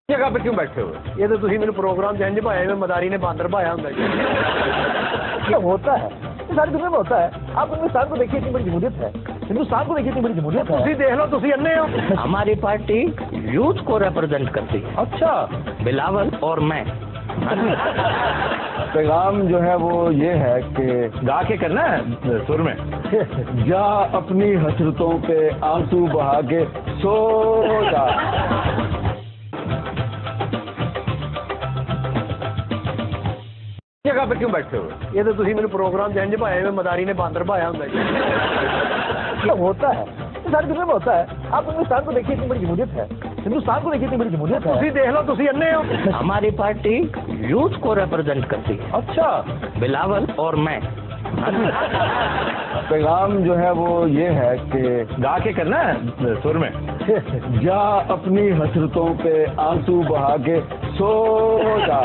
جگہ پہ کیوں بیٹھے ہوئے؟ یہ تو تھی میرے پروگرام جنج بھایا میں مداری نے باندر بھایا ہوں ہوتا ہے ساری دنیا میں ہوتا ہے. آپ ہندوستان کو دیکھیے اتنی بڑی جمہوریت ہے, ہندوستان کو دیکھیے اتنی بڑی جمہوریت ہے. تھی دیکھ لو تھی انے ہو. ہماری پارٹی یوتھ کو ریپرزینٹ کرتی ہے. اچھا بلاول اور میں. پیغام جو ہے وہ یہ ہے کہ گا کے کرنا ہے سر میں. جا اپنی حسرتوں پہ آنسو بہا کے سو جا. جگہ پہ کیوں بیٹھے ہوئے؟ یہ تو تھی میرے پروگرام جنج بھایا میں مداری نے باندر بھایا ہوں ہوتا ہے ساری دنیا میں ہوتا ہے. آپ ہندوستان کو دیکھیے اتنی بڑی جمہوریت ہے, ہندوستان کو دیکھیے اتنی بڑی جمہوریت ہے. تھی دیکھ لو تھی انے ہو. ہماری پارٹی یوتھ کو ریپرزینٹ کرتی ہے. اچھا بلاول اور میں. پیغام جو ہے وہ یہ ہے کہ گا کے کرنا ہے سر میں. جا اپنی حسرتوں پہ آنسو بہا کے سو جا.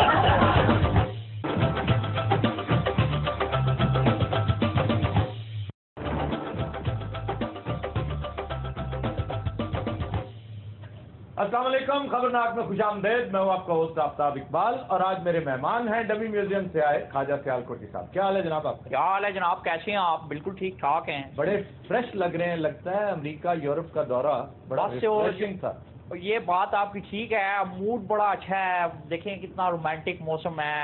السلام علیکم, خبرناک میں خوش آمدید. میں ہوں آپ کا ہوسٹ آفتاب اقبال اور آج میرے مہمان ہیں ڈبی میوزیم سے آئے خواجہ سیالکوٹی صاحب. کیا حال ہے جناب آپ کا؟ کیا حال ہے جناب, کیسے ہیں آپ؟ بالکل ٹھیک ٹھاک ہیں. بڑے فریش لگ رہے ہیں, لگتا ہے امریکہ یورپ کا دورہ بڑا ریفریشنگ تھا. یہ بات آپ کی ٹھیک ہے, موڈ بڑا اچھا ہے. دیکھیں کتنا رومانٹک موسم ہے,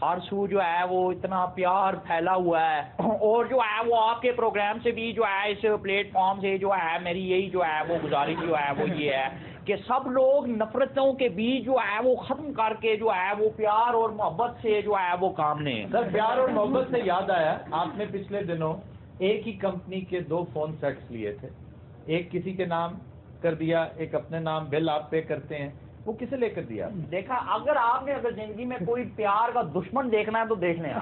ہر سو جو ہے وہ اتنا پیار پھیلا ہوا ہے. اور جو ہے وہ آپ کے پروگرام سے بھی جو ہے اس پلیٹ فارم سے جو ہے میری یہی جو ہے وہ گزارش جو ہے وہ یہ ہے کہ سب لوگ نفرتوں کے بیچ جو ہے وہ ختم کر کے جو ہے وہ پیار اور محبت سے جو ہے وہ کام لیں. سر پیار اور محبت سے یاد آیا, آپ نے پچھلے دنوں ایک ہی کمپنی کے 2 فون سیٹس لیے تھے. ایک کسی کے نام کر دیا, ایک اپنے نام, بل آپ پے کرتے ہیں. وہ کسے لے کر دیا؟ دیکھا, اگر آپ نے اگر زندگی میں کوئی پیار کا دشمن دیکھنا ہے تو دیکھ لیں.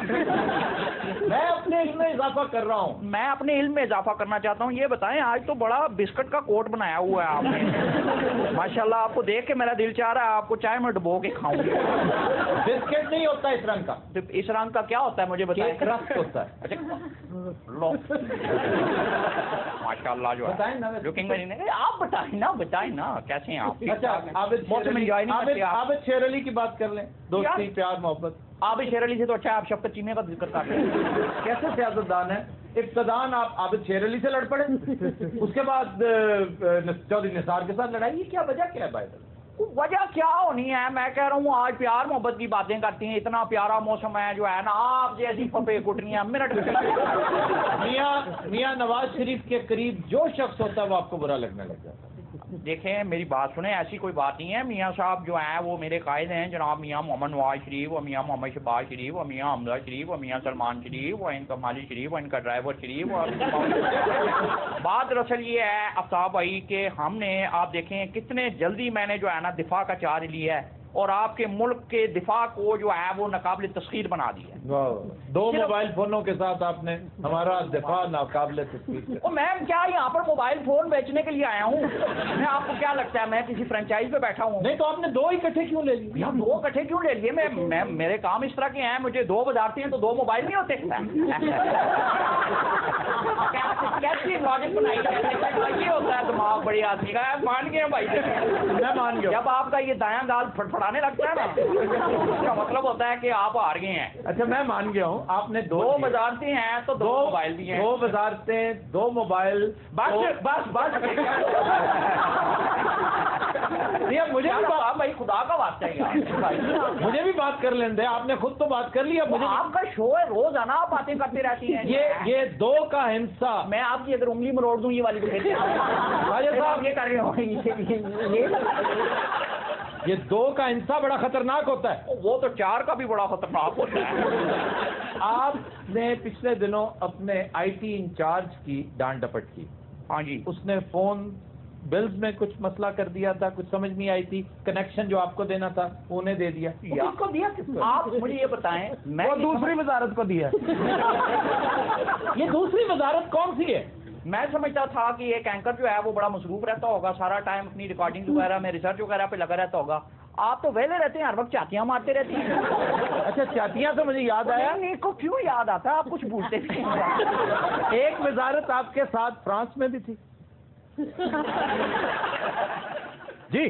میں اپنے علم میں اضافہ کر رہا ہوں. میں اپنے علم میں اضافہ کرنا چاہتا ہوں. یہ بتائیں, آج تو بڑا بسکٹ کا کوٹ بنایا ہوا ہے آپ نے. ماشاءاللہ, آپ کو دیکھ کے میرا دل چاہ رہا ہے آپ کو چائے میں ڈبو کے کھاؤں. بسکٹ نہیں ہوتا اس رنگ کا. اس رنگ کا کیا ہوتا ہے مجھے بتائیں. کرسٹ ہوتا ہے. اچھا لو ماشاءاللہ جو ہے لکنگ میں نہیں. آپ بتائیں نا کیسے ہیں آپ؟ اچھا عابد شیر علی کی بات کر لیں. دوستی پیار محبت. عابد شیر علی سے تو اچھا آپ شفقت چیمے کا ذکر کر رہے ہیں. کیسے سیاستدان ہیں؟ ابتدان آپ عابد شیر علی سے لڑ پڑے, اس کے بعد چودھری نثار کے ساتھ لڑائی. یہ کیا وجہ کیا ہے بھائی؟ وجہ کیا ہونی ہے, میں کہہ رہا ہوں آج پیار محبت کی باتیں کرتی ہیں. اتنا پیارا موسم ہے جو ہے نا, آپ جیسی پھپے کٹنیاں منٹ میں. میاں نواز شریف کے قریب جو شخص ہوتا ہے وہ آپ کو برا لگنے لگ جاتا ہے. دیکھیں میری بات سنیں, ایسی کوئی بات نہیں ہے. میاں صاحب جو ہیں وہ میرے قائد ہیں, جناب میاں محمد نواز شریف و میاں محمد شہباز شریف و میاں حمزہ شریف و میاں سلمان شریف و ان کا مالی شریف و ان کا ڈرائیور شریف. بات دراصل یہ ہے آفتاب بھائی کہ ہم نے, آپ دیکھیں کتنے جلدی میں نے جو ہے نا دفاع کا چارج لیا ہے اور آپ کے ملک کے دفاع کو جو ہے وہ ناقابل تسخیر بنا دیا. 2 موبائل فونوں کے ساتھ آپ نے ہمارا دفاع ناقابل تسخیر. میم کیا یہاں پر موبائل فون بیچنے کے لیے آیا ہوں میں؟ آپ کو کیا لگتا ہے میں کسی فرنچائز پہ بیٹھا ہوں؟ نہیں تو آپ نے 2 اکٹھے کیوں لے لیے؟ 2 اکٹھے کیوں لے لیے؟ میں میرے کام اس طرح کے ہیں, مجھے 2 وزارتیں ہیں تو 2 موبائل نہیں ہوتے. کیسی لاجک بنائی یہ ہوتا ہے دماغ بڑی آدمی کا. مان گئے بھائی, میں مان گیا. جب آپ کا یہ دایاں دال پھڑپھڑانے لگتا ہے نا اس کا مطلب ہوتا ہے کہ آپ ہار گئے ہیں. اچھا میں مان گیا ہوں, آپ نے 2 وزارتیں ہیں تو 2 موبائل بھی ہیں. 2 وزارتیں, 2 موبائل. بس مجھے بھی بھائی خدا کا واسطہ ہے, مجھے بھی بات کر لیں دے. آپ نے خود تو بات کر لیا. مجھے آپ کا شو ہے, روز آنا آپ باتیں کرتے رہتی ہیں. یہ 2 کا ہنسا میں آپ کی اگر انگلی مروڑ دوں یہ والی صاحب یہ کر رہے ہو. یہ 2 کا ہنسا بڑا خطرناک ہوتا ہے. وہ تو 4 کا بھی بڑا خطرناک ہوتا ہے. آپ نے پچھلے دنوں اپنے IT انچارج کی ڈانٹ ڈپٹ کی. ہاں جی, اس نے فون بلز میں کچھ مسئلہ کر دیا تھا, کچھ سمجھ نہیں آئی تھی, کنیکشن جو آپ کو دینا تھا انہیں دے دیا. کس کو دیا؟ آپ مجھے یہ بتائیں. میں دوسری وزارت کو دیا. یہ دوسری وزارت کون سی ہے؟ میں سمجھتا تھا کہ ایک اینکر جو ہے وہ بڑا مصروف رہتا ہوگا, سارا ٹائم اپنی ریکارڈنگ وغیرہ میں, ریسرچ وغیرہ پہ لگا رہتا ہوگا. آپ تو ویلے رہتے ہیں, ہر وقت چاتیاں مارتے رہتی ہیں. اچھا چاتیاں سے مجھے یاد آیا. نہیں کو کیوں یاد آتا ہے, آپ کچھ بھولتے تھے. ایک وزارت آپ کے ساتھ فرانس میں بھی تھی. جی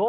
2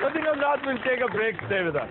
I think I'm not will take a break, stay with us.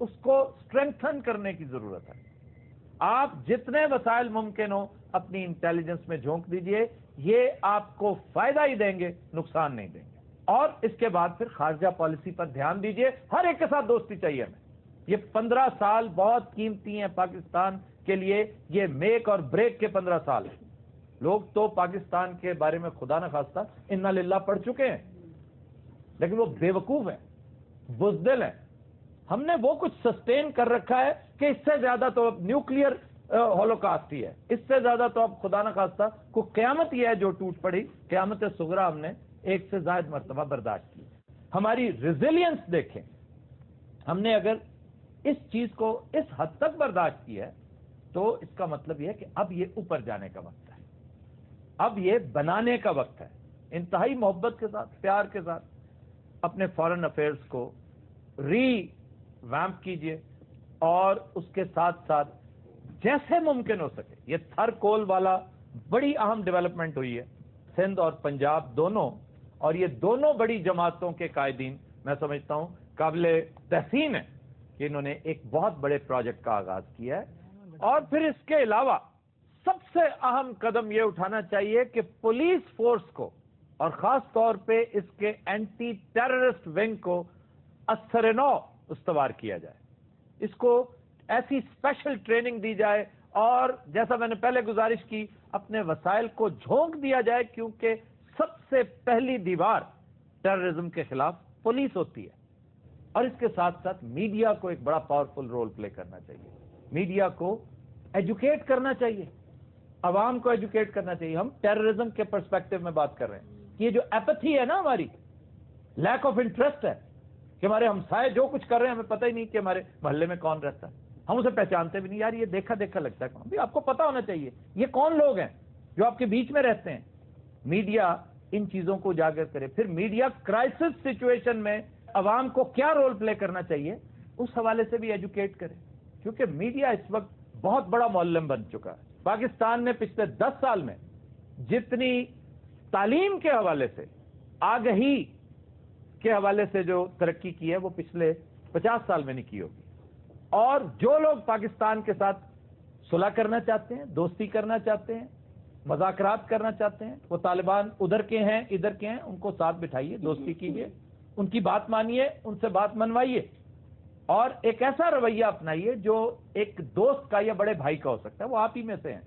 اس کو اسٹرینتھن کرنے کی ضرورت ہے. آپ جتنے وسائل ممکن ہو اپنی انٹیلیجنس میں جھونک دیجئے, یہ آپ کو فائدہ ہی دیں گے, نقصان نہیں دیں گے. اور اس کے بعد پھر خارجہ پالیسی پر دھیان دیجئے. ہر ایک کے ساتھ دوستی چاہیے ہمیں. یہ 15 سال بہت قیمتی ہیں پاکستان کے لیے. یہ میک اور بریک کے 15 سال ہیں. لوگ تو پاکستان کے بارے میں خدا نہ خواستہ انا للہ پڑھ چکے ہیں, لیکن وہ بے وقوف ہیں, بزدل ہیں. ہم نے وہ کچھ سسٹین کر رکھا ہے کہ اس سے زیادہ تو اب نیوکلیئر ہولوکاسٹ ہی ہے. اس سے زیادہ تو اب خدا نہ خواستہ کو قیامت ہی ہے جو ٹوٹ پڑی. قیامت صغریٰ ہم نے ایک سے زائد مرتبہ برداشت کی. ہماری ریزیلینس دیکھیں, ہم نے اگر اس چیز کو اس حد تک برداشت کی ہے تو اس کا مطلب یہ ہے کہ اب یہ اوپر جانے کا وقت ہے, اب یہ بنانے کا وقت ہے. انتہائی محبت کے ساتھ, پیار کے ساتھ اپنے فارن افیئرز کو ری ویمپ کیجئے, اور اس کے ساتھ ساتھ جیسے ممکن ہو سکے, یہ تھر کول والا بڑی اہم ڈیولپمنٹ ہوئی ہے. سندھ اور پنجاب دونوں, اور یہ دونوں بڑی جماعتوں کے قائدین میں سمجھتا ہوں قابل تحسین ہے کہ انہوں نے ایک بہت بڑے پروجیکٹ کا آغاز کیا ہے. اور پھر اس کے علاوہ سب سے اہم قدم یہ اٹھانا چاہیے کہ پولیس فورس کو, اور خاص طور پہ اس کے اینٹی ٹیررسٹ ونگ کو اثر نو استوار کیا جائے. اس کو ایسی اسپیشل ٹریننگ دی جائے, اور جیسا میں نے پہلے گزارش کی, اپنے وسائل کو جھونک دیا جائے, کیونکہ سب سے پہلی دیوار ٹیررزم کے خلاف پولیس ہوتی ہے. اور اس کے ساتھ ساتھ میڈیا کو ایک بڑا پاورفل رول پلے کرنا چاہیے. میڈیا کو ایجوکیٹ کرنا چاہیے, عوام کو ایجوکیٹ کرنا چاہیے. ہم ٹیررزم کے پرسپیکٹو میں بات کر رہے ہیں. یہ جو ایپتھی ہے نا ہماری, لیک آف انٹرسٹ ہے کہ ہمارے ہمسائے جو کچھ کر رہے ہیں ہمیں پتہ ہی نہیں کہ ہمارے محلے میں کون رہتا ہے, ہم اسے پہچانتے بھی نہیں. یار یہ دیکھا دیکھا لگتا ہے کون, بھی آپ کو پتا ہونا چاہیے یہ کون لوگ ہیں جو آپ کے بیچ میں رہتے ہیں. میڈیا ان چیزوں کو اجاگر کرے. پھر میڈیا کرائسس سچویشن میں عوام کو کیا رول پلے کرنا چاہیے اس حوالے سے بھی ایجوکیٹ کرے, کیونکہ میڈیا اس وقت بہت بڑا معلم بن چکا ہے. پاکستان نے پچھلے 10 سال میں جتنی تعلیم کے حوالے سے, آگہی کے حوالے سے جو ترقی کی ہے وہ پچھلے 50 سال میں نہیں کی ہوگی. اور جو لوگ پاکستان کے ساتھ صلح کرنا چاہتے ہیں, دوستی کرنا چاہتے ہیں, مذاکرات کرنا چاہتے ہیں, وہ طالبان ادھر کے ہیں ادھر کے ہیں, ان کو ساتھ بٹھائیے, دوستی کیجیے, ان کی بات مانیے, ان سے بات منوائیے, اور ایک ایسا رویہ اپنائیے جو ایک دوست کا یا بڑے بھائی کا ہو سکتا ہے. وہ آپ ہی میں سے ہیں,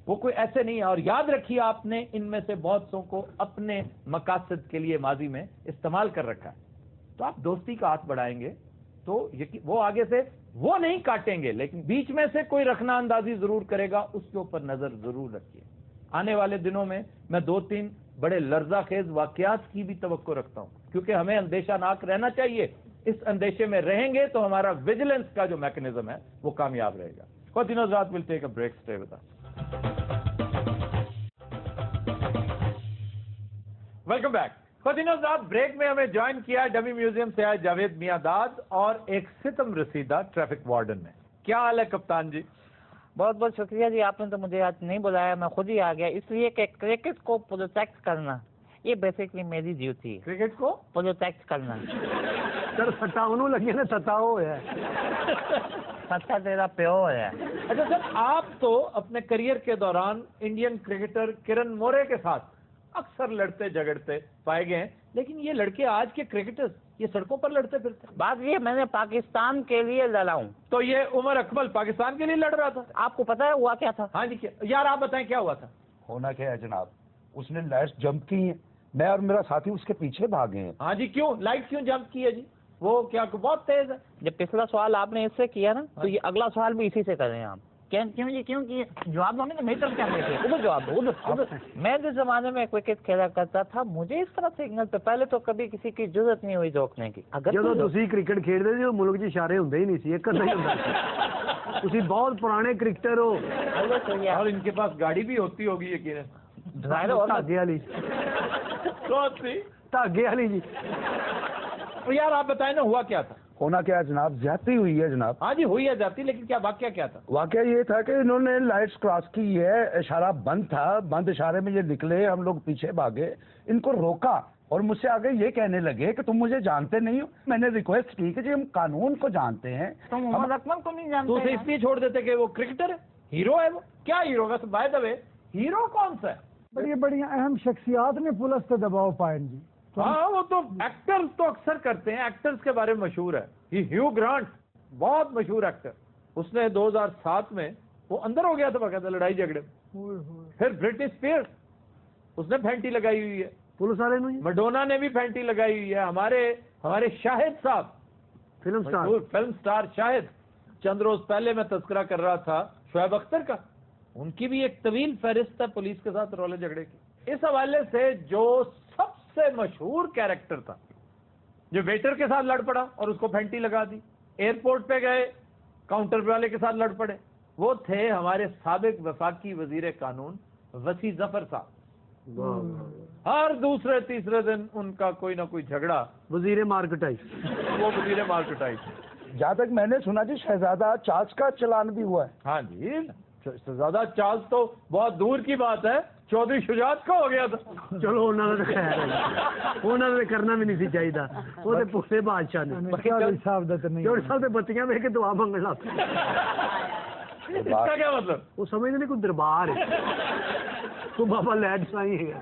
وہ کوئی ایسے نہیں ہے. اور یاد رکھیے آپ نے ان میں سے بہت سو کو اپنے مقاصد کے لیے ماضی میں استعمال کر رکھا ہے. تو آپ دوستی کا ہاتھ بڑھائیں گے تو وہ آگے سے وہ نہیں کاٹیں گے, لیکن بیچ میں سے کوئی رکھنا اندازی ضرور کرے گا. اس کے اوپر نظر ضرور رکھیے. آنے والے دنوں میں میں 2-3 بڑے لرزہ خیز واقعات کی بھی توقع رکھتا ہوں, کیونکہ ہمیں اندیشہ ناک رہنا چاہیے. اس اندیشے میں رہیں گے تو ہمارا ویجیلنس کا جو میکنزم ہے وہ کامیاب رہے گا. خواتین حضرات, will take a break, stay with us. Welcome back. خواتین حضرات, بریک میں ہمیں جوائن کیا ڈمی میوزیم سے آئے جاوید میاں داد اور ایک ستم رسیدہ ٹریفک وارڈن نے. کیا حال ہے کپتان جی؟ بہت بہت شکریہ جی, آپ نے تو مجھے آج نہیں بلایا, میں خود ہی آ گیا, اس لیے کہ کرکٹ کو پروٹیکٹ کرنا یہ بیسکلی میری ڈیوٹی ہے. کرکٹ کو پروٹیکٹ کرنا. سر سٹا انہوں لگے نا, سٹا وہ ہے, سچا تیرا پیو ہے. اچھا سر, آپ تو اپنے کریئر کے دوران انڈین کرکٹر کرن مورے کے ساتھ اکثر لڑتے جھگڑتے پائے گئے ہیں, لیکن یہ لڑکے آج کے کرکٹرز یہ سڑکوں پر لڑتے پھرتے. بات یہ میں نے پاکستان کے لیے لڑا ہوں. تو یہ عمر اکمل پاکستان کے لیے لڑ رہا تھا, آپ کو پتا ہے ہوا کیا تھا؟ ہاں جی. یار آپ بتائیں کیا ہوا تھا؟ ہونا کیا ہے جناب, اس نے لائٹس جمپ کی ہیں, میں اور میرا ساتھی اس کے پیچھے بھاگے ہیں. ہاں جی, کیوں لائٹ کیوں جمپ کی ہے جی؟ وہ کیا بہت تیز ہے؟ جب پچھلا سوال آپ نے اس سے کیا نا, تو یہ اگلا سوال بھی اسی سے کریں آپ. کیوں جی کیوں کی جواب دو نہیں تو کیا ادھر جواب دو. ادھر میں جس زمانے میں کرکٹ کھیلا کرتا تھا, مجھے اس طرح سگنل پہ پہلے تو کبھی کسی کی ضرورت نہیں ہوئی روکنے کی. اگر جب تھی کرکٹ کھیلتے تھے ملک کے اشارے ہوتے ہی نہیں سی, ایک نہیں ہوتا. تھی بہت پرانے کرکٹر ہو, اور ان کے پاس گاڑی بھی ہوتی ہوگی یقیناً. دھاگے والی دھاگے والی جی. یار آپ بتائیں نا ہوا کیا تھا؟ ہونا کیا ہے جناب, زیادتی ہوئی ہے جناب. ہاں جی ہوئی ہے جاتی, لیکن کیا واقعہ کیا تھا؟ واقعہ یہ تھا کہ انہوں نے لائٹس کراس کی ہے, اشارہ بند تھا, بند اشارے میں یہ نکلے, ہم لوگ پیچھے بھاگے, ان کو روکا اور مجھ سے آگے یہ کہنے لگے کہ تم مجھے جانتے نہیں ہو. میں نے ریکویسٹ کی کہ جی ہم قانون کو جانتے ہیں. تم محمد اکمل کو نہیں تو جانتے اسے ہیں؟ اس لیے چھوڑ دیتے کہ وہ کرکٹر ہے, ہیرو ہے, وہ کیا ہیرو کا بائی دا وے ہیرو کون سا ہے؟ بڑی بڑی اہم شخصیات نے پولیس پہ دباؤ پائے جی. ہاں وہ تو ایکٹرز تو اکثر کرتے ہیں, ایکٹرز کے بارے میں مشہور ہے. یہ ہیو گرانٹ بہت مشہور ایکٹر, اس نے 2007 میں وہ اندر ہو گیا تھا باقاعدہ لڑائی جھگڑے میں. پھر برٹنی اسپیئرز اس نے پھینٹی لگائی ہوئی ہے, پولیس والے نے مڈونا نے بھی پھینٹی لگائی ہوئی ہے. ہمارے شاہد صاحب فلم سٹار شاہد, چند روز پہلے میں تذکرہ کر رہا تھا شعیب اختر کا, ان کی بھی ایک طویل فہرست ہے پولیس کے ساتھ رولے جھگڑے کی. اس حوالے سے جو سب سے مشہور کیریکٹر تھا, جو ویٹر کے ساتھ لڑ پڑا اور اس کو پھینٹی لگا دی, ایئرپورٹ پہ گئے کاؤنٹر والے کے ساتھ لڑ پڑے, وہ تھے ہمارے سابق وفاقی وزیر قانون وسیع ظفر صاحب. ہر دوسرے تیسرے دن ان کا کوئی نہ کوئی جھگڑا, وزیر مارکیٹائز. وہ وزیر مارکیٹائز. جہاں تک میں نے سنا جی شہزادہ چارلس کا چلان بھی ہوا ہے. ہاں جی, زیادہ چارلس تو بہت دور کی بات ہے, چودھری شجاعت کا ہو گیا تھا. چلو انہوں نے خیر ہے, انہوں نے کرنا بھی نہیں سی چاہیے, وہ تو پورے بادشاہ نے چودھری صاحب سے بتیاں ویک کے دعا منگن لگ پے. اس کا کیا مطلب؟ وہ سمجھتے نہیں کوئی دربار ہے, تو بابا لائٹ سائی ہے.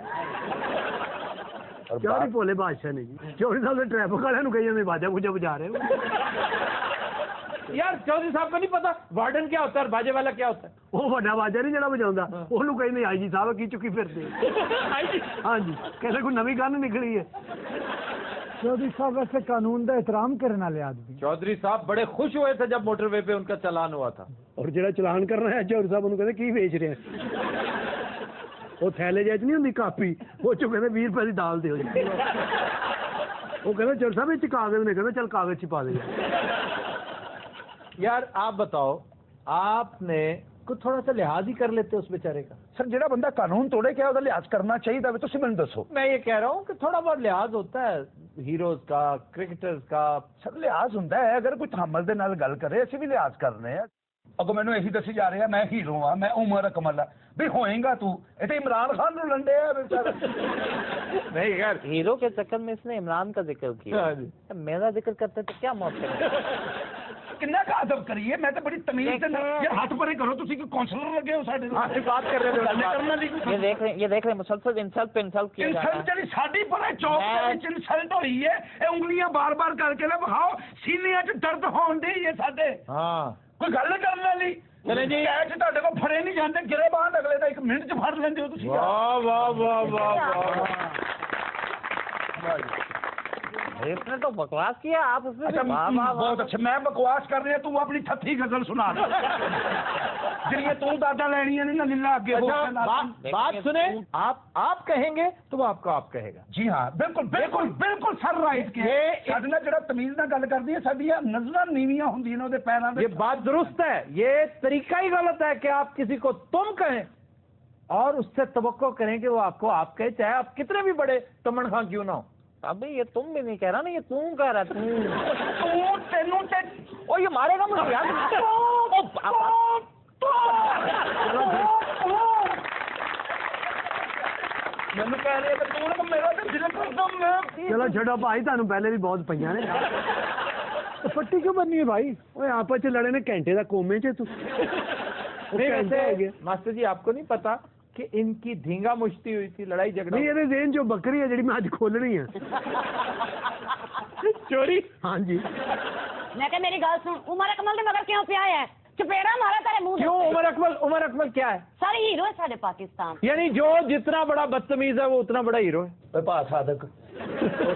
کیا نہیں بولے بادشاہ نے جی, چودھری صاحب نے ٹریفک والوں کہیں ہمیں باجا بوجا بجا رہے ہو. یار چودھری صاحب کو نہیں پتا وارڈن کیا ہوتا ہے اور باجے والا کیا ہوتا ہے. وہ بڑا باجا نہیں جڑا بجاؤں, وہ کہیں نہیں آئی جی صاحب کی چکی پھرتے. ہاں جی, کہتے کوئی نئی گن نکلی ہے. چودھری صاحب ویسے قانون کا احترام کرنے والے آدمی. چودھری صاحب بڑے خوش ہوئے تھے جب موٹر وے پہ ان کا چلان ہوا تھا. اور جڑا چلان کرنا ہے چودھری صاحب انہوں کہتے کی بیچ رہے ہیں, وہ تھیلے جیچ نہیں ہوتی کاپی, وہ چو کہتے 20 روپے کی ڈال دو. وہ کہتے چودھری صاحب یہ کاغذ نے, کہتے چل کاغذ چھپا دے. یار آپ بتاؤ, آپ نے کچھ تھوڑا سا لحاظ ہی کر لیتے اس بیچارے کا. سر جڑا بندہ قانون توڑے کیا لحاظ کرنا چاہیے تھا, تو میں دسو. میں یہ کہہ رہا ہوں کہ تھوڑا بہت لحاظ ہوتا ہے ہیروز کا, کرکٹرز کا. سر لحاظ ہوتا ہے, اگر کوئی تھامل دے نال گل کرے اسی بھی لحاظ کرنے ہیں. اگو مینو یہی دسی جا رہا میں ہیرو ہاں, میں عمر اکمل ہاں, بھی ہوئیں گا تو یہ تو عمران خان نو لنڈے ہے بیچارہ. نہیں خیر, ہیرو کے چکر میں اس نے عمران کا ذکر کیا, میرا ذکر کرتے تو کیا موت کرے. کنا کا ادب کریے, میں تو بڑی تمیز سے یار ہاتھ پرے کرو, تسی کوئی کونسلر لگے ہو ساڈے آپ سے بات کر رہے یہ دیکھ رہے ہیں مسلسل انسلٹ پہ انسلٹ کیا جا رہا ہے. انسلٹ جڑی ساڈی پرے چوک دے وچ انسلٹ ہوئی ہے, اے انگلیاں بار بار کر کے نہ بخاؤ, سینے وچ درد ہون دی ہے ساڈے. ہاں کوئی گل کرنے والی چلے جی, ایسے تہاڈے کو پھڑے نہیں جاندے, گرے باندھ اگلے دا 1 منٹ چ پھڑ لیندے ہو تسی. واہ واہ واہ واہ واہ. اس نے تو بکواس کیا, آپ اس میں بہت اچھا, میں بکواس کر رہا, تو اپنی تھتھی غزل سنا جی تو دادا لینی ہے نا للہ اگے. بات سنیں, آپ کہیں گے تو وہ آپ کو آپ کہے گا. جی ہاں بالکل بالکل بالکل سر رائٹ کے ساڈے نال جڑا تمیز نال گل کردی ہے, ساڈیاں نظراں نیویاں ہوندیاں نے اودے پیراں دے. یہ بات درست ہے, یہ طریقہ ہی غلط ہے کہ آپ کسی کو تم کہیں اور اس سے توقع کریں کہ وہ آپ کو آپ کہے, چاہے آپ کتنے بھی بڑے تمن خان کیوں نہ ہو. ابھی یہ تم بھی نہیں کہہ رہا نا, یہ تم کہہ رہا تم. یہ مارے گا مجھے یار. چلو چھڈو بھائی, تانوں پہلے بھی بہت پئیاں نے. پٹی کیوں بننی ہے بھائی؟ اوے آپس چ لڑے نے گھنٹے دا کومے چ. تو ماسٹر جی آپ کو نہیں پتا کہ ان کی دھینگا مشتی ہوئی تھی, لڑائی جھگڑا. نہیں, یہ ذہن جو بکری ہے جڑی میں اج کھولنی ہے. چوری. ہاں جی, میں کہ میری گل سن, عمر اکمل دے مگر کیوں پیا ہے, چپیڑا مارا تیرے منہ. کیوں عمر اکمل کیا ہے؟ سارے ہیرو ہے سارے پاکستان. یعنی جو جتنا بڑا بدتمیز ہے وہ اتنا بڑا ہیرو ہے. پا صادق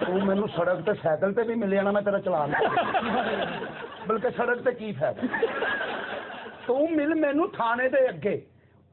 تو مینوں سڑک تے سائیکل تے بھی ملے نا, میں تیرا چلان بلکہ سڑک تے کی فائدہ, تو مل مینوں تھانے دے اگے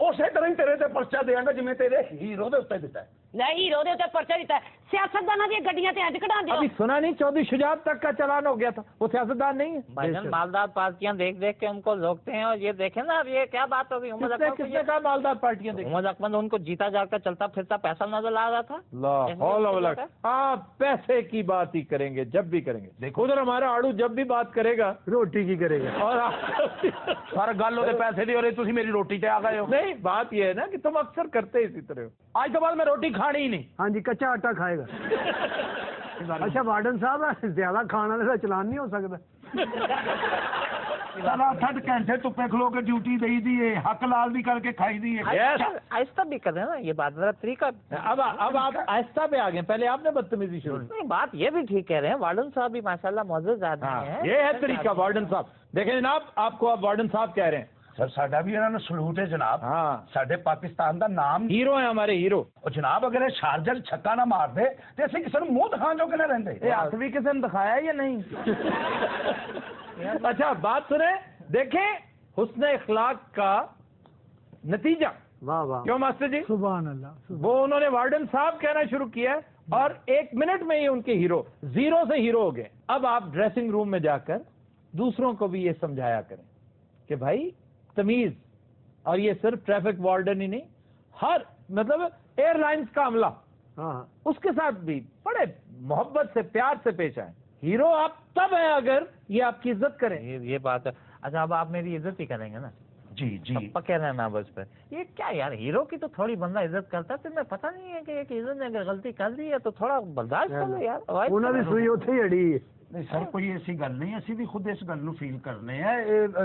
اسی طرح ہی تیرے تے پرچہ دیاں گا جویں تیرے ہیرو دے اوتے دتا ہے. نہیں, ہیرو دے اوتے پرچہ دیتا ہے, سیاستداناں دی گڈیاں تے اج کڈا دیو. ابھی سنا نہیں, چودھری شجاعت تک کا چلان ہو گیا تھا, وہ سیاستدان نہیں ہے. بھائی جان مالدار پارٹیاں دیکھ دیکھ کے ان کو روکتے ہیں, اور یہ دیکھیں نا اب یہ کیا بات ہوگی. کس نے کہا مالدار پارٹیاں دیکھیں؟ محمد اکمل ان کو جیتا جا کر چلتا پھرتا پیسہ نظر آ رہا تھا. آپ پیسے کی بات ہی کریں گے جب بھی کریں گے. دیکھو ادھر ہمارا آڑو جب بھی بات کرے گا روٹی کی کرے گا, اور سر گل ہوتے پیسے دی ہو رہی, تسی میری روٹی تے آ گئے ہو. نہیں, بات یہ ہے نا کہ تم اکثر کرتے اسی طرح ہو. آج کے بعد میں روٹی کھانی ہی نہیں. ہاں جی کچا آٹا کھائے گا. اچھا وارڈن صاحب زیادہ کھانے والے کا چلان نہیں ہو سکتا؟ 7-8 گھنٹے تپے کھلو کے ڈیوٹی دئی دی ہے, حق لال بھی کر کے کھائی دی ہے. آہستہ بھی کریں نا, یہ بات ذرا طریقہ. اب آپ آہستہ پہ آ گئے, پہلے آپ نے بدتمیزی شروع کی. نہیں, بات یہ بھی ٹھیک کہہ رہے ہیں, وارڈن صاحب بھی ماشاءاللہ معزز آدمی ہیں. یہ ہے طریقہ وارڈن صاحب. دیکھیں جناب, آپ کو اب وارڈن صاحب کہہ رہے ہیں. سر ساڈا بھی انہوں نے سلوٹ ہے جناب. ہاں ساڈے پاکستان دا نام ہیرو ہیں ہمارے, ہیرو. اور جناب اگر یہ شارجر چھکا نہ مار دے تو اسی کسی منہ دکھان جو کہ نہ رہندے. ہاتھ بھی کسی نے دکھایا یا نہیں؟ اچھا بات سنیں, دیکھیں حسن اخلاق کا نتیجہ. واہ واہ, کیوں ماسٹر جی؟ سبحان اللہ. وہ انہوں نے وارڈن صاحب کہنا شروع کیا اور 1 منٹ میں ہی ان کے ہیرو, زیرو سے ہیرو ہو گئے. اب آپ ڈریسنگ روم میں جا کر دوسروں کو بھی یہ سمجھایا کریں کہ بھائی تمیز. اور یہ صرف ٹریفک وارڈن ہی نہیں, ہر مطلب ایئر لائنز کا عملہ, ہاں اس کے ساتھ بھی بڑے محبت سے پیار سے پیش آئیں. ہیرو آپ تب ہیں اگر یہ آپ کی عزت کریں. یہ بات ہے. اچھا اب آپ میری عزت ہی کریں گے نا؟ جی جی پکے رہنا بس پہ. یہ کیا یار, ہیرو کی تو تھوڑی بندہ عزت کرتا ہے, تمہیں پتہ نہیں ہے کہ ایک عزت نے اگر غلطی کر دی ہے تو تھوڑا برداشت کرو یار. انہوں نے سوئی اتنے ہی اڑی. نہیں سر کوئی ایسی گل نہیں, اسی بھی خود اس گل نو فیل کرنے ہیں.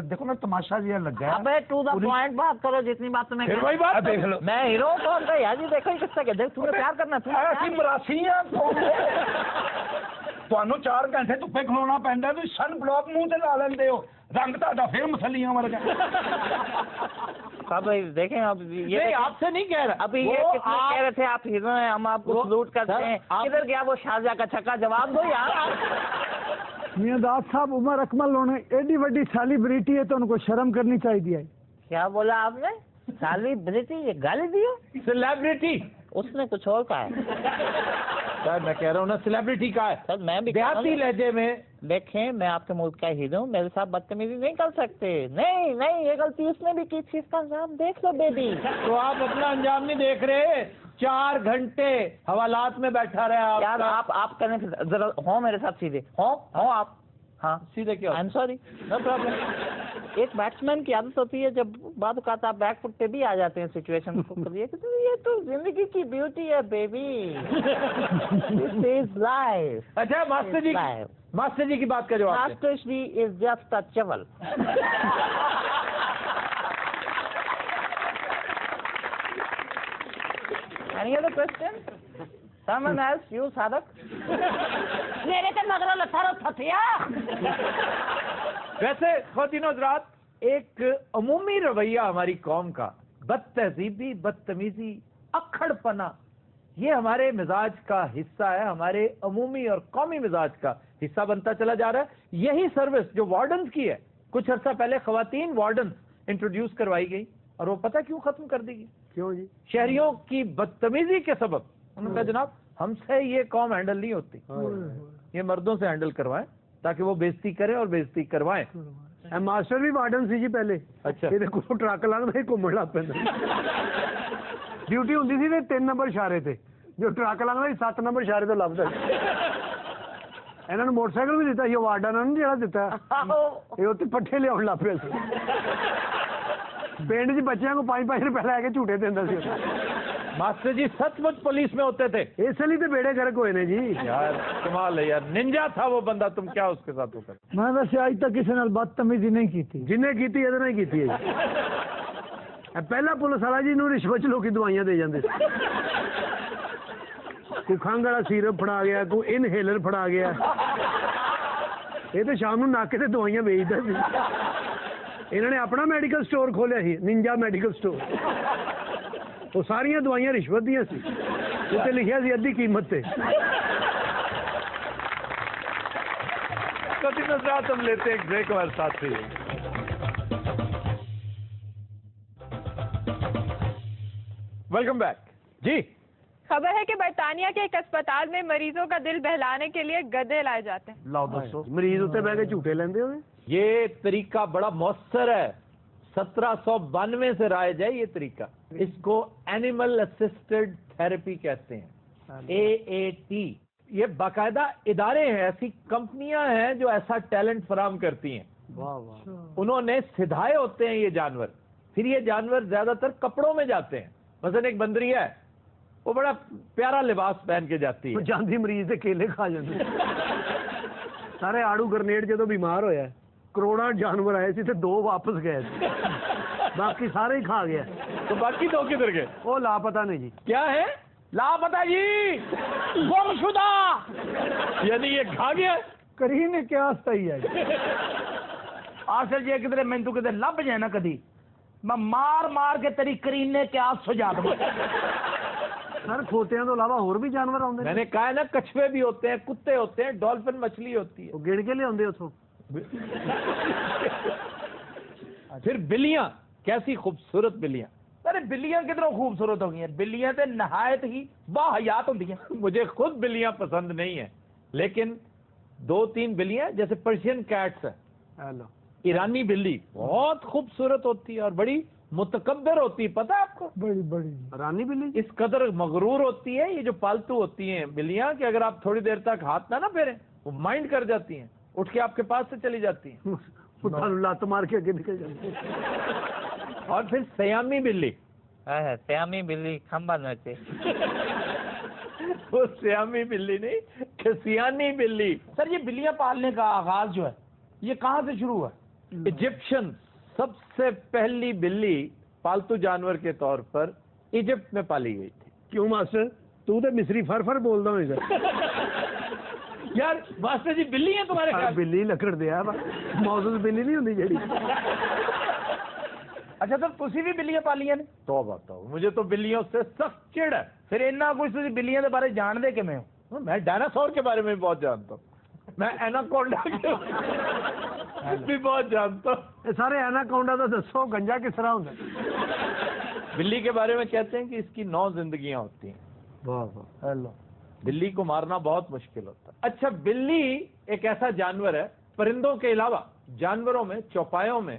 دیکھو نا تماشا جہا لگا ہے. ابے ٹو دا پوائنٹ بات کرو, جتنی بات تمہیں پھر وہی بات دیکھ لو. میں ہیرو کون تھا یار جی, دیکھو کس طرح دیکھ, تمہیں پیار کرنا ایسی مراسی تمہیں 4 گھنٹے تپے کھلونا پہنتا تو سن بلاک منہ سے لا لیندے ہو, رنگ تا پھر مسلیاں ورگا. اب دیکھیں اب یہ نہیں آپ سے نہیں کہہ رہا, ابھی یہ کتنے کہہ رہے تھے آپ ہیرو ہیں, ہم آپ کو سلوٹ کرتے ہیں. کدھر گیا وہ شارجہ کا چھکا, جواب دو یار. میاں داد صاحب, عمر اکمل ہونے ایڈی وڈی سیلیبریٹی ہے تو ان کو شرم کرنی چاہیے. کیا بولا آپ نے؟ سیلیبریٹی, یہ گالی دی ہو؟ سیلیبریٹی اس نے کچھ اور کہا ہے. سر میں کہہ رہا ہوں نا سیلیبریٹی کا ہے. سر میں بھی دیہاتی لہجے میں. دیکھیں میں آپ کے ملک کا ہیرو ہوں, میرے ساتھ بدتمیزی نہیں کر سکتے. نہیں نہیں, یہ غلطی اس نے بھی کی تھی, اس کا انجام دیکھ لو بیبی. تو آپ اپنا انجام نہیں دیکھ رہے, 4 گھنٹے حوالات میں بیٹھا رہا یار آپ کریں ذرا, ہوں میرے ساتھ سیدھے, ہوں آپ. ہاں سیدھے کیا؟ I am sorry, no problem. ایک بیٹسمین کی عادت ہوتی ہے جب بعد اوقات آپ بیک فٹ پہ بھی آ جاتے ہیں سچویشن کو, یہ تو زندگی کی بیوٹی ہے بیبی. This is life. اچھا ماسٹر جی کی بات کا جواب. Master ji is just a چول. Any other question? Someone else? You, Sadak? میرے تے مگر لتھا رو تھیا. ویسے خواتین و حضرات, ایک عمومی رویہ ہماری قوم کا, بد تہذیبی, بدتمیزی, اکھڑ پنا, یہ ہمارے مزاج کا حصہ ہے, ہمارے عمومی اور قومی مزاج کا حصہ بنتا چلا جا رہا ہے. یہی سروس جو وارڈنز کی ہے, کچھ عرصہ پہلے خواتین وارڈنز انٹروڈیوس کروائی گئی, اور وہ پتہ کیوں ختم کر دی گئی؟ کیوں جی؟ شہریوں کی بدتمیزی کے سبب. انہوں نے کہا جناب ہم سے یہ قوم ہینڈل نہیں ہوتی, یہ مردوں سے ہینڈل کروائیں تاکہ وہ بےزتی کریں اور بےزتی کروائیں. ماسٹر بھی وارڈن سی جی پہلے. اچھا یہ ٹرک لگتا ہی گھومن لگ پہ ڈیوٹی ہوں سی 3 نمبر اشارے تے, جو ٹرک لگتا 7 نمبر اشارے تو لبتا. انہوں نے موٹر سائیکل بھی دیتا, یہ وارڈن نے جہاں دیتا, یہ اتنے پٹھے لیا لگ پہ. پنڈ چ بچوں کو 5-5 روپے لے کے جھوٹے دینا سی. ماسٹر جی سچ مچ پولیس میں ہوتے تھے, اس لیے تو بیڑے گرک ہوئے نے جی. یار کمال ہے یار, ننجا تھا وہ بندہ, تم کیا اس کے ساتھ ہو کر. میں ویسے آج تک کسی نال بدتمیزی نہیں کی تھی. جنہیں کی یہ کی پہلا پولیس والا جی نو رشوت لوگ دوائیاں دے جاندے. کوئی کھنگ والا سیرپ پھڑا گیا, کوئی انہیلر پھڑا گیا, یہ تو شام نو ناکے سے دوائیاں بیچتا سی. انہوں نے اپنا میڈیکل سٹور کھولیا سی, ننجا میڈیکل سٹور. وہ ساریا دوائیاں رشوت دیا سی, اتنے لکھیا سی ادھی قیمت تے. ہم لیتے ہیں ایک بریک ہمارے ساتھ سے. ویلکم بیک جی. خبر ہے کہ برطانیہ کے ایک اسپتال میں مریضوں کا دل بہلانے کے لیے گدے لائے جاتے ہیں. لاؤ دسو, مریض اتنے بہ کے جھوٹے لیندے ہوئے. یہ طریقہ بڑا مؤثر ہے, 1792 سے رائج ہے یہ طریقہ. اس کو اینیمل اسسٹڈ تھراپی کہتے ہیں, AAT. یہ باقاعدہ ادارے ہیں, ایسی کمپنیاں ہیں جو ایسا ٹیلنٹ فراہم کرتی ہیں. انہوں نے سدھائے ہوتے ہیں یہ جانور, پھر یہ جانور زیادہ تر کپڑوں میں جاتے ہیں. مثلا ایک بندری ہے, وہ بڑا پیارا لباس پہن کے جاتی وہ ہے. جاندی مریض دے کیلے کھا جاندے. سارے آڑو گرنیڈ جدو بیمار ہویا ہے کروڑا جانور آئے سی تے 2 واپس گئے تھے. باقی سارے ہی کھا گیا. تو باقی 2 کدھر گئے؟ وہ لاپتہ نہیں جی. کیا ہے؟ لاپتہ جی، گم شدہ. یعنی یہ کھا گیا. کریم نے کیا صحیح ہے اصل جی کدھر میں تو کدھر لب جائے نا کدی میں مار مار کے تیری کرینے کیا سجا دوں. سر کھوتیاں تو علاوہ اور بھی جانور آتے میں نے کہا ہے نا کچھوے بھی ہوتے ہیں، کتے ہوتے ہیں، ڈولفن مچھلی ہوتی ہے. وہ گڑ کے لے آتے اتوں. پھر بلیاں، کیسی خوبصورت بلیاں. ارے بلیاں کتنا خوبصورت ہو گئی ہیں. بلیاں تے نہایت ہی باحیات ہوتی ہیں. مجھے خود بلیاں پسند نہیں ہیں، لیکن 2-3 بلیاں جیسے پرشین کیٹس ہیں، ایرانی بلی بہت خوبصورت ہوتی ہے اور بڑی متکبر ہوتی ہے. پتہ ہے آپ کو؟ بڑی بڑی رانی بلی اس قدر مغرور ہوتی ہے یہ جو پالتو ہوتی ہیں بلیاں کہ اگر آپ تھوڑی دیر تک ہاتھ نہ پھیریں وہ مائنڈ کر جاتی ہیں، اٹھ کے آپ کے پاس سے چلی جاتی ہیں. لات مار کے اگے نکل جاتے. اور پھر سیامی بلی. سیامی بلی کھمبا نوچے. وہ سیامی بلی نہیں کہ سیانی بلی. سر یہ بلیاں پالنے کا آغاز جو ہے یہ کہاں سے شروع ہوا؟ ایجپشن سب سے پہلی بلی پالتو جانور کے طور پر ایجپٹ میں پالی گئی تھی. کیوں ماسٹر تو تے مصری فر فر بولدا ہوئے گا. یار ماسٹر جی بلی ہیں تمہارے خیال؟ بلی لکڑ دیا موضوع بلی نہیں ہوندی جڑی. اچھا سر تسی بھی بلیاں پالیاں نے؟ توبہ توبہ، مجھے تو بلیوں سے سخت چڑ ہے. پھر اتنا کچھ تسی بلیاں دے بارے جان دے کیویں ہو؟ میں ڈائناسور کے بارے میں بھی بہت جانتا ہوں. میں ایناکونڈا کے بھی بہت جانتا ہوں. سارے ایناکونڈا تو دسو گنجا کس طرح ہوندا؟ بلی کے بارے میں کہتے ہیں کہ اس کی 9 زندگیاں ہوتی ہیں. واہ واہ. ہیلو. بلی کو مارنا بہت مشکل ہوتا ہے. اچھا بلی ایک ایسا جانور ہے پرندوں کے علاوہ جانوروں میں، چوپایوں میں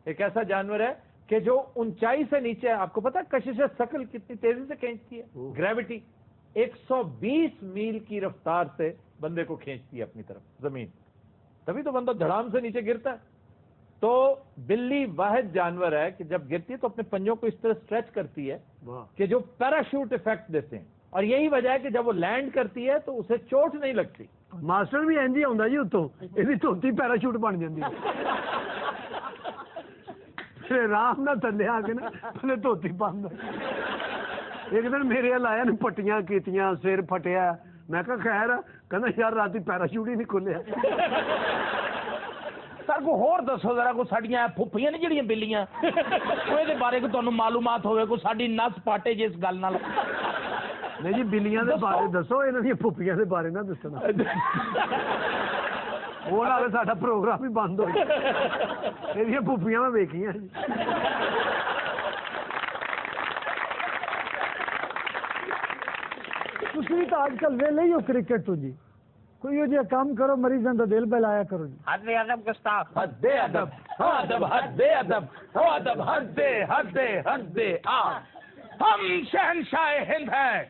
ایک ایسا جانور ہے کہ جو اونچائی سے نیچے ہے. آپ کو پتا کشش ثقل کتنی تیزی سے کھینچتی ہے؟ گریوٹی 120 میل کی رفتار سے بندے کو کھینچتی ہے اپنی طرف زمین. تبھی تو بندہ دھڑام سے نیچے گرتا ہے. تو بلی واحد جانور ہے کہ جب گرتی ہے تو اپنے پنجوں کو اس طرح اسٹریچ کرتی ہے کہ جو پیراشوٹ افیکٹ دیتے ہیں. اور یہی وجہ ہے کہ جب وہ لینڈ کرتی ہے تو اسے چوٹ نہیں لگتی. ماسٹر بھی اینج ہی ہوندا جی اتوں یہ دھوتی پیراشوٹ بن جاندی ہے. آرام نہ تھلے آ کے نا پہلے دھوتی بند. ایک دن میرے لایا نے پٹیاں کیتیاں سر پھٹیا. میں کہا خیر کہنا یار رات پیراشوٹ ہی نہیں کھلیا. سر کو ہور دسو ذرا کو ساڈیاں پھپھیاں نے جڑیاں بلیاں اوے دے بارے کو تانوں معلومات ہوے کو ساڈی نس پاٹے جس گل نال. نہیں جی بلیاں دے بارے دسو انہاں دی پھپھیاں دے بارے نہ دسنا. وہ نہ ساڈا پروگرام ہی بند ہو گیا. یہ پھپھیاں میں ویکھیاں. تسی تو آج کل ویلے ہی ہو کرکٹ تو جی کوئی جہاں کام کرو مریضاں دا دل بہلایا کرو جی. حد ادب گستاخ. حد ادب ادب حد ادب ادب حد حد حد. ہم شہنشاہ ہند ہیں.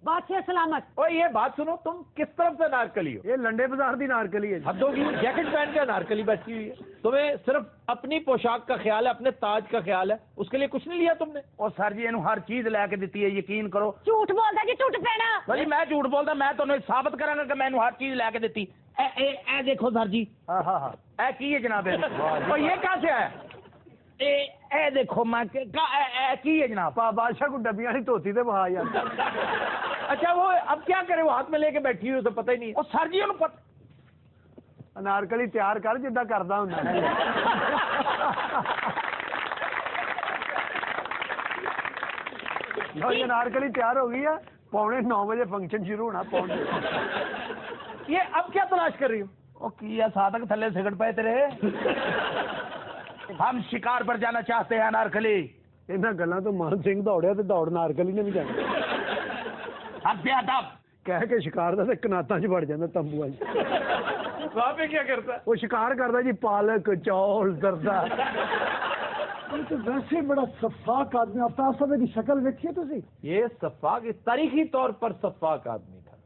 بادشاہ سلامت. اور یہ بات سنو تم کس طرف سے نارکلی ہو؟ یہ لنڈے بازار دی نارکلی ہے. حد ہوگی. جیکٹ پہن کے نارکلی بیٹھی ہوئی ہے. تمہیں صرف اپنی پوشاک کا خیال ہے، اپنے تاج کا خیال ہے، اس کے لیے کچھ نہیں لیا تم نے. اور سر جی اینو ہر چیز لے کے دیتی ہے یقین کرو. جھوٹ بولدا جی ٹوٹ پینا. جی میں جھوٹ بولدا میں تانوں ثابت کراں گا کہ میں ہر چیز لے کے دیتی. اے دیکھو سر جی. ہاں ہاں ہاں. اے کی ہے جناب؟ اور یہ کہاں سے ہے؟ اے دیکھو میں کی ہے جناب؟ بادشاہ کو ڈبیاں نہیں دھوتی تے وہاں یار. اچھا وہ اب کیا کرے؟ وہ ہاتھ میں لے کے بیٹھی ہوئی اسے پتہ ہی نہیں. اور سر جی انہوں پتہ انارکلی تیار کر جدہ کردا ہوندا. یہ انارکلی تیار ہو گئی ہے. 8:45 بجے فنکشن شروع ہونا. یہ اب کیا تلاش کر رہی ہو؟ او کیا ساتھ تھلے سگڑ پے تیرے. ہم شکار پر جانا چاہتے ہیں انارکلی. انہاں گلاں تو مان سنگھ دوڑیا تے دوڑ نارکلی نے بھی جانا. حد ادب کہہ کے شکار دا تے کناتاں چ وڑ جاندا تمبو وچ. وہاں پہ کیا کرتا ہے؟ وہ شکار کردا جی پالک چول زردہ. یہ تو ویسے بڑا شفاق آدمی. آفتاب صاحب کی شکل دیکھیے تسی. یہ شفاق تاریخی طور پر شفاق آدمی تھا.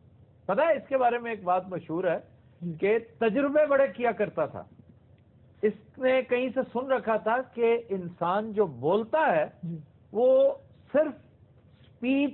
پتہ ہے اس کے بارے میں ایک بات مشہور ہے کہ تجربے بڑے کیا کرتا تھا. اس نے کہیں سے سن رکھا تھا کہ انسان جو بولتا ہے وہ صرف اسپیچ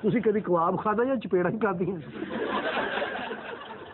ਤੁਸੀਂ ਕਦੀ ਕਬਾਬ ਖਾਦਾ ਜਾਂ ਚਪੇੜਾਂ ਹੀ ਖਾਦੀਆਂ?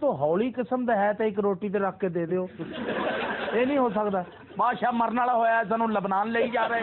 ਤੋਂ ਹੌਲੀ ਕਿਸਮ ਦਾ ਹੈ ਤਾਂ ਇੱਕ ਰੋਟੀ ਤੇ ਰੱਖ ਕੇ ਦੇ ਦਿਓ, ਇਹ ਨਹੀਂ ਹੋ ਸਕਦਾ। ਬਾਦਸ਼ਾਹ ਮਰਨ ਵਾਲਾ ਹੋਇਆ, ਸਾਨੂੰ ਲਬਨਾਨ ਲਈ ਜਾ ਰਹੇ।